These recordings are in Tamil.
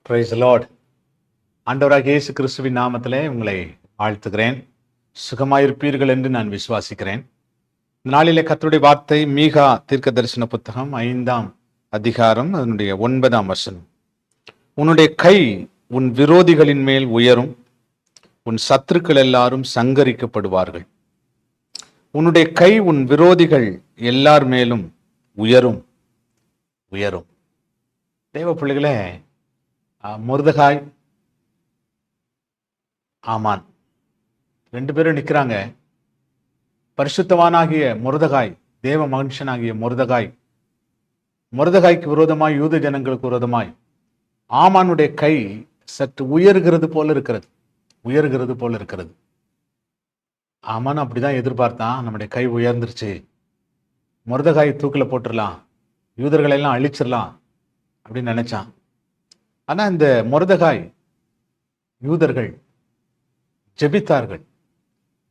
Price Lord. ஆண்டவராகிய இயேசு கிறிஸ்துவின் நாமத்திலே உங்களை வாழ்த்துகிறேன். சுகமாயிருப்பீர்கள் என்று நான் விசுவாசிக்கிறேன். இந்த நாளிலே கர்த்தருடைய வார்த்தை மீகா தீர்க்க தரிசன புத்தகம் 5ஆம் அதிகாரம் அதனுடைய 9ஆம் வசனம். உன்னுடைய கை உன் விரோதிகளின் மேல் உயரும், உன் சத்துருக்கள் எல்லாரும் சங்கரிக்கப்படுவார்கள். உன்னுடைய கை உன் விரோதிகள் எல்லார் மேலும் உயரும் உயரும். தேவ பிள்ளைகளே, மொர்தெகாய், ஆமான் ரெண்டு பேரும் நிற்கிறாங்க. பரிசுத்தவானாகிய மொர்தெகாய், தேவ மனுஷனாகிய மொர்தெகாய்க்கு விரோதமாய், யூத ஜனங்களுக்கு விரோதமாய் ஆமானுடைய கை சற்று உயர்கிறது போல இருக்கிறது. ஆமான் அப்படிதான் எதிர்பார்த்தான். நம்முடைய கை உயர்ந்துருச்சு, மொர்தெகாய் தூக்கில் போட்டுடலாம், யூதர்களை எல்லாம் அழிச்சிடலாம் அப்படின்னு நினைச்சான். ஆனா இந்த மொர்தெகாய், யூதர்கள் ஜெபித்தார்கள்.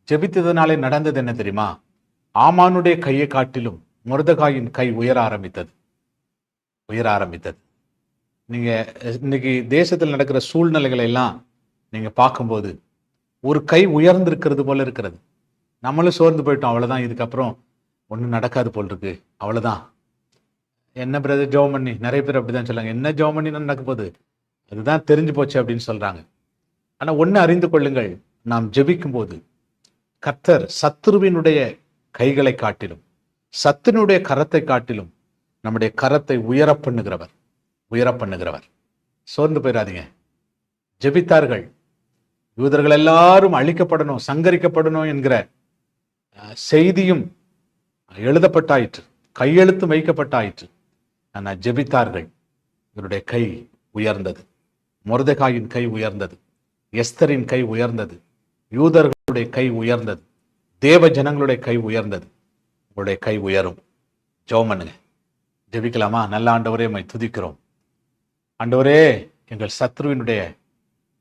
ஜெபித்ததனாலே நடந்தது என்ன தெரியுமா? ஆமானுடைய கையை காட்டிலும் மொர்தெகாயின் கை உயர ஆரம்பித்தது. நீங்க இன்னைக்கு தேசத்தில் நடக்கிற சூழ்நிலைகளை எல்லாம் நீங்க பார்க்கும்போது ஒரு கை உயர்ந்திருக்கிறது போல இருக்கிறது. நம்மளும் சோர்ந்து போயிட்டோம், அவ்வளவுதான், இதுக்கப்புறம் ஒன்றும் நடக்காது போல் இருக்கு, அவ்வளவுதான். என்ன பிரதர் ஜெபம் பண்ணி, நிறைய பேர் அப்படிதான் சொல்றாங்க, என்ன ஜெபம் பண்ணி நடக்க போகுது, அதுதான் தெரிஞ்சு போச்சு அப்படின்னு சொல்றாங்க. ஆனா ஒன்னு அறிந்து கொள்ளுங்கள், நாம் ஜெபிக்கும் போது கர்த்தர் சத்துருவினுடைய கைகளை காட்டிலும், சத்துனுடைய கரத்தை காட்டிலும் நம்முடைய கரத்தை உயர பண்ணுகிறவர். சோர்ந்து போயிடாதீங்க. ஜெபித்தார்கள். யூதர்கள் எல்லாரும் அழிக்கப்படணும், சங்கரிக்கப்படணும் என்கிற செய்தியும் எழுதப்பட்டாயிற்று, கையெழுத்து வைக்கப்பட்டாயிற்று. ஆனா ஜெபித்தார்கள். இவருடைய கை உயர்ந்தது. மொர்தெகாயின் கை உயர்ந்தது, எஸ்தரின் கை உயர்ந்தது, யூதர்களுடைய கை உயர்ந்தது, தேவ ஜனங்களுடைய கை உயர்ந்தது. உங்களுடைய கை உயரும். ஜெபம் பண்ணுங்க. ஜெபிக்கலாமா? நல்ல ஆண்டவரே, உம்மை துதிக்கிறோம். ஆண்டவரே, எங்கள் சத்ருவினுடைய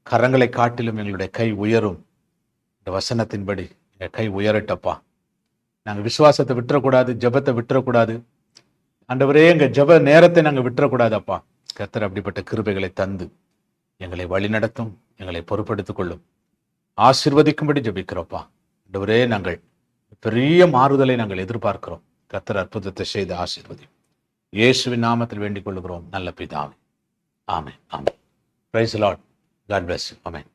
கரங்களை காட்டிலும் எங்களுடைய கை உயரும். இந்த வசனத்தின்படி எங்கள் கை உயரட்டப்பா. நாங்கள் விசுவாசத்தை விட்டுறக்கூடாது, ஜெபத்தை விட்டுறக்கூடாது. ஆண்டவரே, எங்கள் ஜெப நேரத்தை நாங்கள் விட்டுறக்கூடாது அப்பா. கர்த்தர் அப்படிப்பட்ட கிருபைகளை தந்து எங்களை வழிநடத்தும், எங்களை பொறுப்படுத்திக் கொள்ளும், ஆசீர்வதிக்கும்படி ஜெபிக்கிறோப்பா. ஆண்டவரே, நாங்கள் பெரிய மாறுதலை நாங்கள் எதிர்பார்க்கிறோம். கர்த்தர் அற்புதத்தை செய்து ஆசீர்வதி. இயேசுவின் நாமத்தில் வேண்டிக் கொள்கிறோம் நல்ல பிதாவே. Amen. Amen. Praise the lord. God bless you. Amen.